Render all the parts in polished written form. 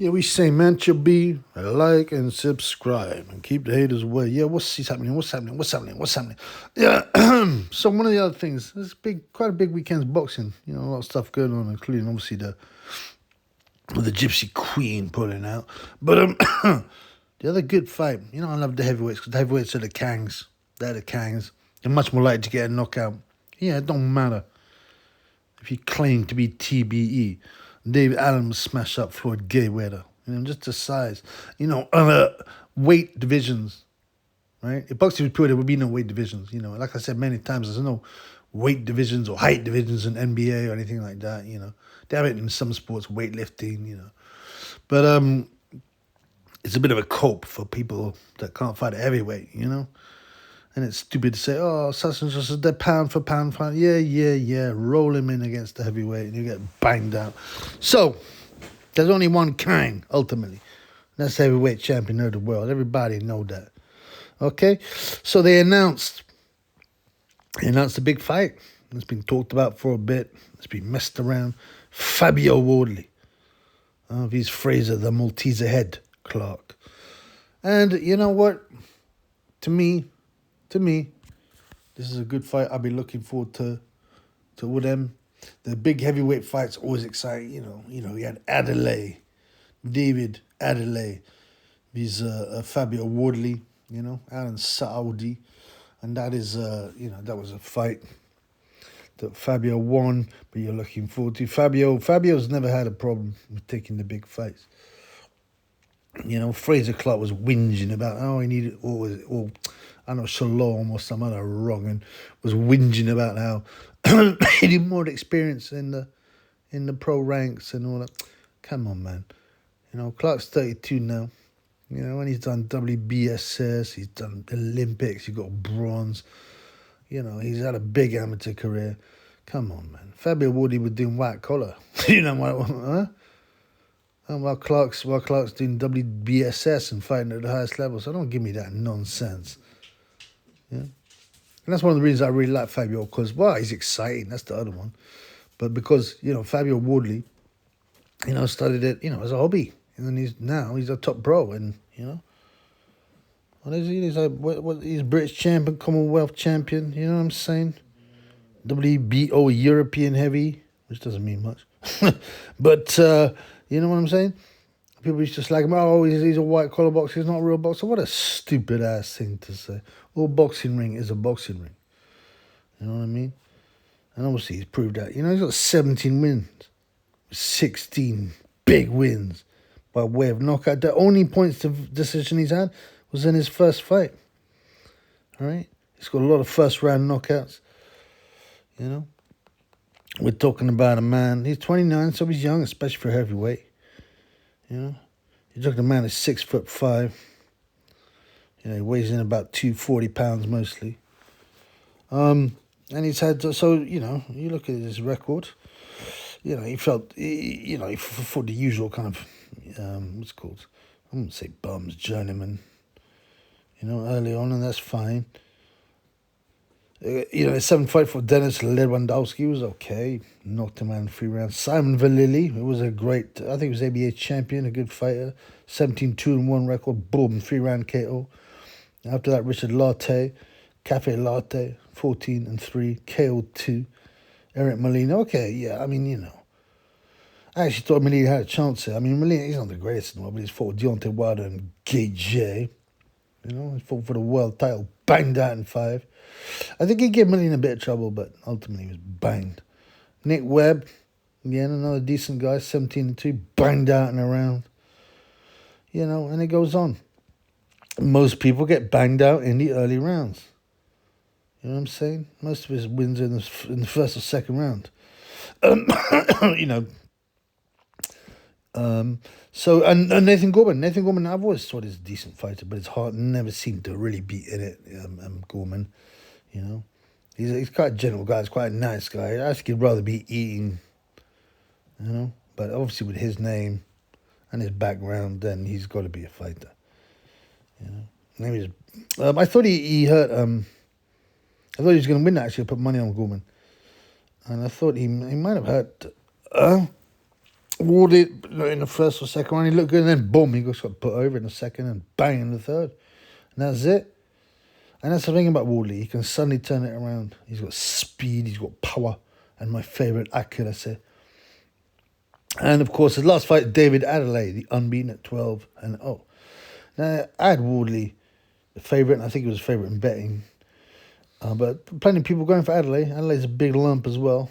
Yeah, we say, man, to be like and subscribe and keep the haters away. Yeah, what's happening? What's happening? What's happening? What's happening? Yeah. So one of the other things, there's quite a big weekend's boxing. You know, a lot of stuff going on, including obviously the Gypsy Queen pulling out. But the other good fight, you know, I love the heavyweights because the heavyweights are the Kangs. They're the Kangs. They're much more likely to get a knockout. Yeah, it don't matter if you claim to be TBE. David Allen smashed up Floyd Mayweather. You know, just the size. You know, weight divisions, right? If boxing was pure, there would be no weight divisions. You know, like I said many times, there's no weight divisions or height divisions in NBA or anything like that. You know, they have it in some sports, weightlifting. You know, but it's a bit of a cope for people that can't fight a heavyweight. You know. And it's stupid to say, oh, such and such is the pound for pound fight. Yeah. Roll him in against the heavyweight and you get banged out. So, there's only one kind, ultimately. That's the heavyweight champion of the world. Everybody know that. Okay? So they announced the big fight. It's been talked about for a bit. It's been messed around. Fabio Wardley. He's Fraser, the Malteser head, Clarke. And you know what? To me, this is a good fight. I'll be looking forward to all them. The big heavyweight fights always exciting. You know, you had David Adelaide. He's Fabio Wardley. You know, out in Saudi, and that is that was a fight that Fabio won. But you're looking forward to Fabio's never had a problem with taking the big fights. You know, Fraser Clarke was whinging about he needed or I know Shalom or some other wrong and was whinging about how he needed more experience in the pro ranks and all that. Come on, man. You know, Clarke's 32 now. You know, and he's done WBSS, he's done Olympics, he got bronze. You know, he's had a big amateur career. Come on, man. Fabio Wardley was doing white collar. You know what? Huh? And while Clarke's doing WBSS and fighting at the highest level, so don't give me that nonsense. Yeah, and that's one of the reasons I really like Fabio because he's exciting. That's the other one, but because Fabio Wardley, started it as a hobby, and then he's a top pro, and he's like he's British champion, Commonwealth champion. You know what I'm saying? WBO European heavy, which doesn't mean much, but. You know what I'm saying? People used to slag him, he's a white-collar boxer, he's not a real boxer. What a stupid-ass thing to say. All boxing ring is a boxing ring. You know what I mean? And obviously he's proved that. You know, he's got 17 wins. 16 big wins by way of knockout. The only points decision he's had was in his first fight. All right? He's got a lot of first-round knockouts. You know? We're talking about a man, he's 29, so he's young, especially for heavyweight. You know, you're talking a man who's 6'5". You know, he weighs in about 240 pounds mostly. And he's had, you look at his record, he fought the usual kind of, what's it called? I wouldn't say bums, journeyman, early on, and that's fine. His 7th fight for Dennis Lewandowski was okay. Knocked him out in 3 rounds. Simon Vallily, it was a great, I think he was ABA champion, a good fighter. 17-2-1 record, boom, 3-round KO. After that, Richard Latte, Cafe Latte, 14-3, KO 2. Eric Molina, okay, yeah, I mean, I actually thought Molina had a chance here. I mean, Molina, he's not the greatest in the world, but he's fought Deontay Wilder and Gage. He fought for the world title, banged out in 5. I think he gave Molina a bit of trouble, but ultimately he was banged. Nick Webb, again, another decent guy, 17-2, banged out in a round. And it goes on. Most people get banged out in the early rounds. You know what I'm saying? Most of his wins in the first or second round. So Nathan Gorman, I've always thought he's a decent fighter, but his heart never seemed to really be in it. Gorman, he's quite a gentle guy. He's quite a nice guy. I think he'd rather be eating, But obviously with his name and his background, then he's got to be a fighter. I thought he hurt. I thought he was going to win. Actually, I put money on Gorman, and I thought he might have hurt. Wardley in the first or second round, he looked good, and then boom, he just got put over in the second, and bang in the third. And that's it. And that's the thing about Wardley. He can suddenly turn it around. He's got speed, he's got power, and my favourite, accuracy. And, of course, his last fight, David Adelaide, the unbeaten at 12-0. Now, I had Wardley the favourite, and I think he was a favourite in betting. But plenty of people going for Adelaide. Adelaide's a big lump as well.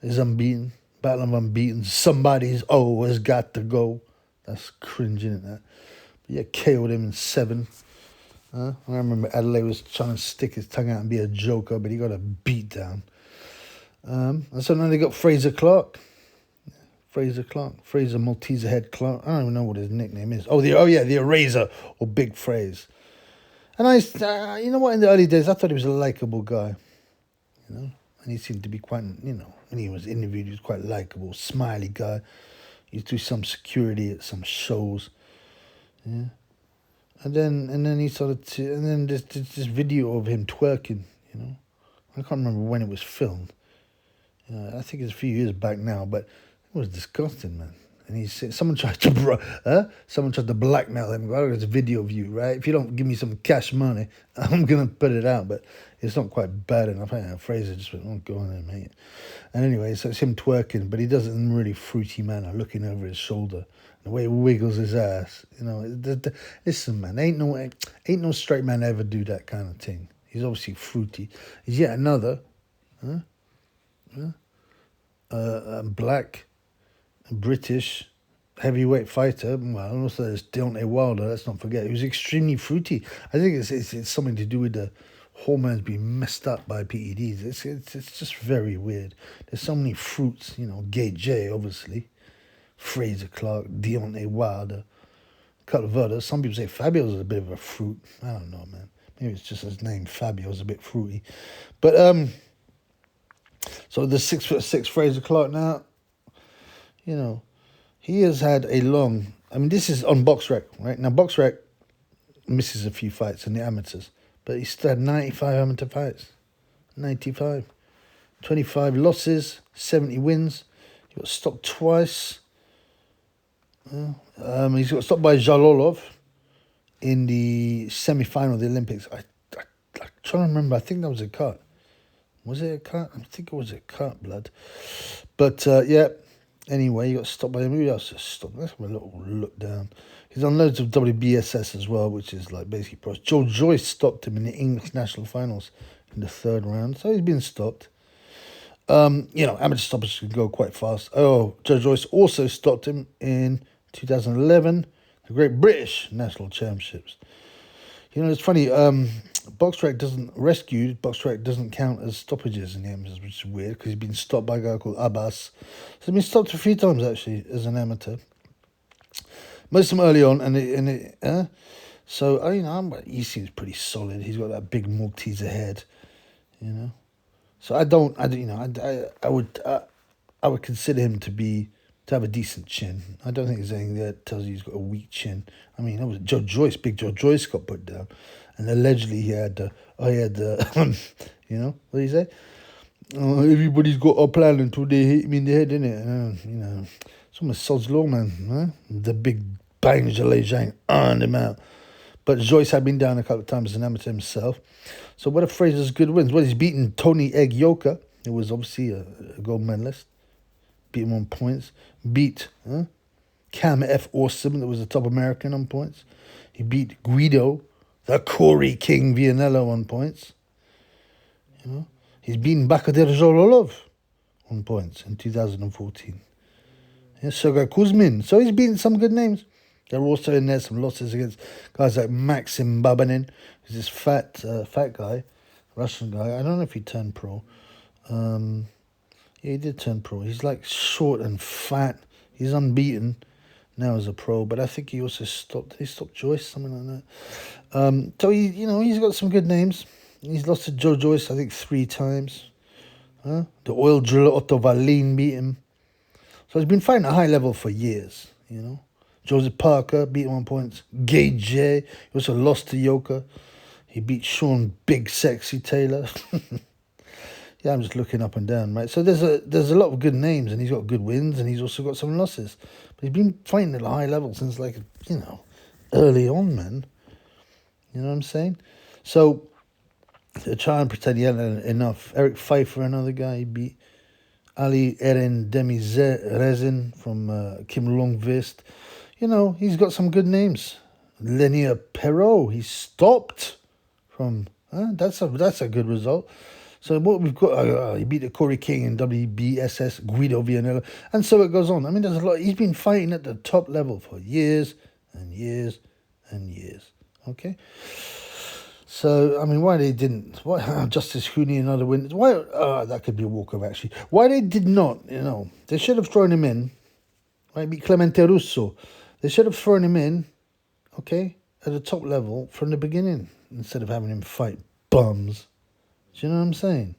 He's unbeaten. Battle of unbeaten. Somebody's always got to go. That's cringing, isn't that? But yeah, KO'd him in 7. I remember Adelaide was trying to stick his tongue out and be a joker, but he got a beat down. And so now they got Fraser Clarke. Fraser Maltese head Clarke. I don't even know what his nickname is. The Eraser, or Big Phrase. And you know what, in the early days, I thought he was a likeable guy, and he seemed to be quite, when he was interviewed, he was quite likeable, smiley guy. He used to do some security at some shows, and then he started to, and then there's this video of him twerking, I can't remember when it was filmed. I think it's a few years back now, but it was disgusting, man. And he said, someone tried to blackmail him. Oh, there's a video of you, right? If you don't give me some cash money, I'm going to put it out. But it's not quite bad enough. Fraser just went, oh, go on then, mate. And anyway, so it's him twerking, but he does it in a really fruity manner, looking over his shoulder. The way he wiggles his ass. Listen, man, ain't no straight man ever do that kind of thing. He's obviously fruity. He's yet another black British heavyweight fighter. Well, also there's Deontay Wilder. Let's not forget, he was extremely fruity. I think it's something to do with the hormones being messed up by PEDs. It's just very weird. There's so many fruits. Gay J, obviously, Fraser Clarke, Deontay Wilder, a couple of others. Some people say Fabio's a bit of a fruit. I don't know, man. Maybe it's just his name. Fabio's a bit fruity, but so the 6'6" Fraser Clarke now. He has had a long... this is on BoxRec, right? Now, BoxRec misses a few fights in the amateurs, but he's still had 95 amateur fights. 95. 25 losses, 70 wins. He got stopped twice. He's got stopped by Jalolov in the semi-final of the Olympics. I'm trying to remember. I think that was a cut. Was it a cut? I think it was a cut, blood. But, yeah... Anyway, he got stopped by him. Who else just stopped? Let's have a little look down. He's on loads of WBSS as well, which is like basically pros. Joe Joyce stopped him in the English national finals in the 3rd round, so he's been stopped. Amateur stoppers can go quite fast. Oh, Joe Joyce also stopped him in 2011, the Great British National Championships. It's funny. BoxRec doesn't count as stoppages in the amateurs, which is weird because he's been stopped by a guy called Abbas. So he's been stopped a few times actually as an amateur. Most of them early on, he seems pretty solid. He's got that big Maltese head, So I would consider him to have a decent chin. I don't think there's anything there that tells you he's got a weak chin. That was Joe Joyce. Big Joe Joyce got put down. And allegedly he had what did he say? Everybody's got a plan until they hit me in the head, innit? It's almost sod's law, man. Huh? The big bang, Jalejang, earned him out. But Joyce had been down a couple of times as an amateur himself. So what are Fraser's good wins? Well, he's beaten Tony Egg Yoka, who was obviously a gold medalist. Beat him on points. Beat Cam F. Awesome, that was the top American on points. He beat Guido, the Corey King Vianello on points. He's beaten Bakadir Zololov on points in 2014. Sergei Kuzmin. So he's beaten some good names. There are also in there some losses against guys like Maxim Babanin, who's this fat guy, Russian guy. I don't know if he turned pro. Yeah, he did turn pro. He's like short and fat. He's unbeaten now as a pro, but I think he also stopped. He stopped Joyce, something like that. So he's got some good names. He's lost to Joe Joyce, I think, 3 times. The oil driller Otto Wallin beat him. So he's been fighting at a high level for years. Joseph Parker beat him on points. Gay J. He also lost to Yoka. He beat Sean Big Sexy Taylor. Yeah, I'm just looking up and down, right? So there's a lot of good names, and he's got good wins, and he's also got some losses. But he's been fighting at a high level since, like, early on, man. You know what I'm saying? So to try and pretend he hadn't enough, Eric Pfeiffer, another guy, he beat Ali Eren Demizerezin from Kim Longvist. He's got some good names. Lenier Perot, he stopped from. That's a good result. So what we've got, he beat the Corey King in WBSS, Guido Vianello, and so it goes on. I mean, there's a lot. He's been fighting at the top level for years and years and years. Okay. So, I mean, why they didn't... Why Justice Hooney and other winners... Why... that could be a walkover, actually. Why they did not, They should have thrown him in. Right? Beat Clemente Russo. They should have thrown him in, okay, at the top level from the beginning, instead of having him fight bums. Do you know what I'm saying?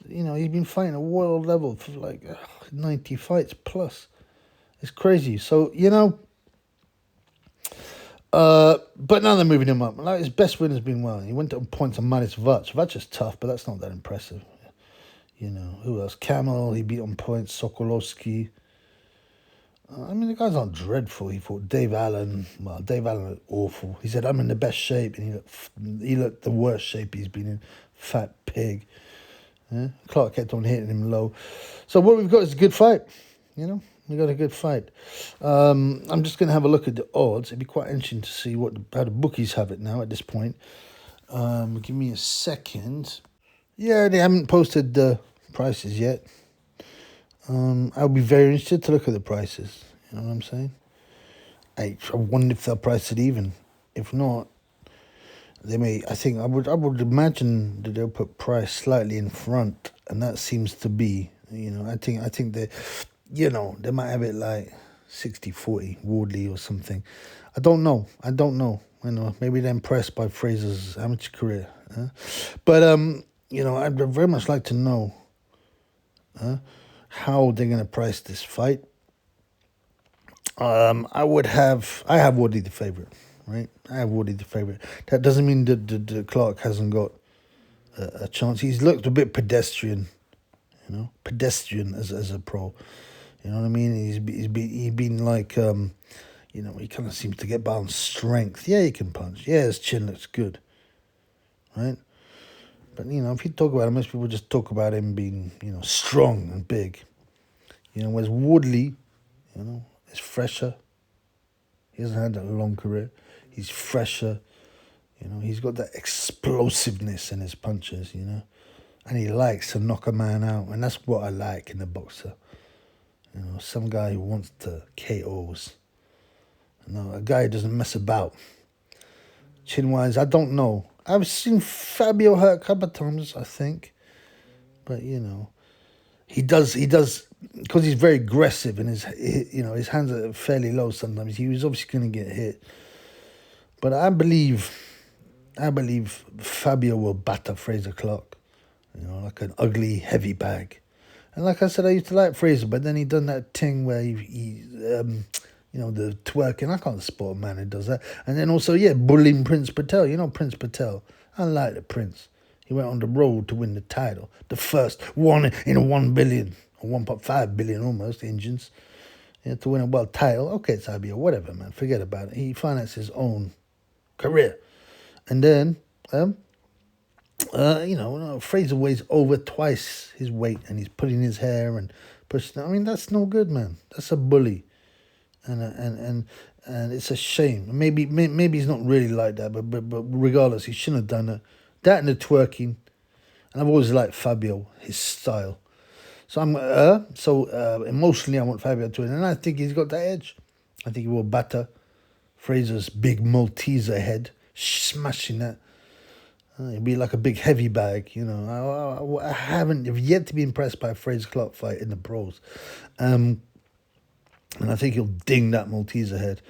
He's been fighting at world level for like 90 fights plus. It's crazy. So, but now they're moving him up. Like, his best win has been He went on points on Maris Vach. Vach is tough, but that's not that impressive. Who else? Camel, he beat on points. Sokolowski. I mean, the guy's not dreadful. He fought Dave Allen. Well, Dave Allen looked awful. He said, I'm in the best shape, and he looked the worst shape he's been in. Fat pig. Yeah? Clarke kept on hitting him low. So what we've got is a good fight. We got a good fight. I'm just going to have a look at the odds. It'd be quite interesting to see how the bookies have it now at this point. Give me a second. Yeah, they haven't posted the prices yet. I'll be very interested to look at the prices. You know what I'm saying? I wonder if they'll price it even. If not, they may. I would imagine that they'll put price slightly in front, and that seems to be. I think they. They might have it like 60-40 Wardley or something. I don't know. Maybe they're impressed by Fraser's amateur career. But I'd very much like to know how they're going to price this fight. I have Wardley the favorite, right? I have Wardley the favorite. That doesn't mean that Clarke hasn't got a chance. He's looked a bit pedestrian, pedestrian as a pro. You know what I mean? He's been like, he kind of seems to get by on strength. Yeah, he can punch. Yeah, his chin looks good, right? But, if you talk about him, most people just talk about him being, strong and big. Whereas Wardley, is fresher. He hasn't had a long career. He's fresher. He's got that explosiveness in his punches, and he likes to knock a man out. And that's what I like in a boxer. Some guy who wants to KOs. A guy who doesn't mess about. Chin-wise, I don't know. I've seen Fabio hurt a couple of times, I think. But, he does, because he's very aggressive and his hands are fairly low sometimes. He was obviously going to get hit. But I believe Fabio will batter Fraser Clarke. Like an ugly, heavy bag. And like I said, I used to like Fraser, but then he done that thing where he the twerking. I can't support a man who does that. And then also, bullying Prince Patel. Prince Patel. I like the Prince. He went on the road to win the title. The first one in a 1 billion, or 1.5 billion almost, engines. To win a world title. Okay, it's IBO, whatever, man. Forget about it. He financed his own career. And then, Fraser weighs over twice his weight, and he's putting his hair and pushing. I mean, that's no good, man. That's a bully, and it's a shame. Maybe he's not really like that, but regardless, he shouldn't have done it. That and the twerking, and I've always liked Fabio, his style. So emotionally, I want Fabio to win, and I think he's got that edge. I think he will batter Fraser's big Malteser head, smashing that. It'd be like a big heavy bag, I have yet to be impressed by a Fraser Clarke fight in the pros. And I think he'll ding that Malteser head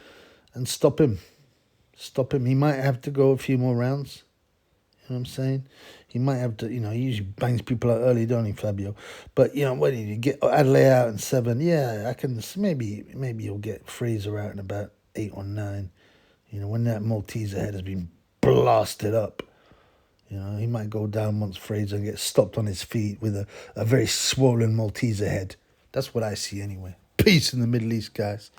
and stop him. He might have to go a few more rounds. You know what I'm saying? He might have to, he usually bangs people out early, don't he, Fabio? But, what did you get Adelaide out in 7? Yeah, I can, maybe you'll get Fraser out in about 8 or 9. When that Malteser head has been blasted up. You know, he might go down once Fraser and get stopped on his feet with a very swollen Malteser head. That's what I see anyway. Peace in the Middle East, guys.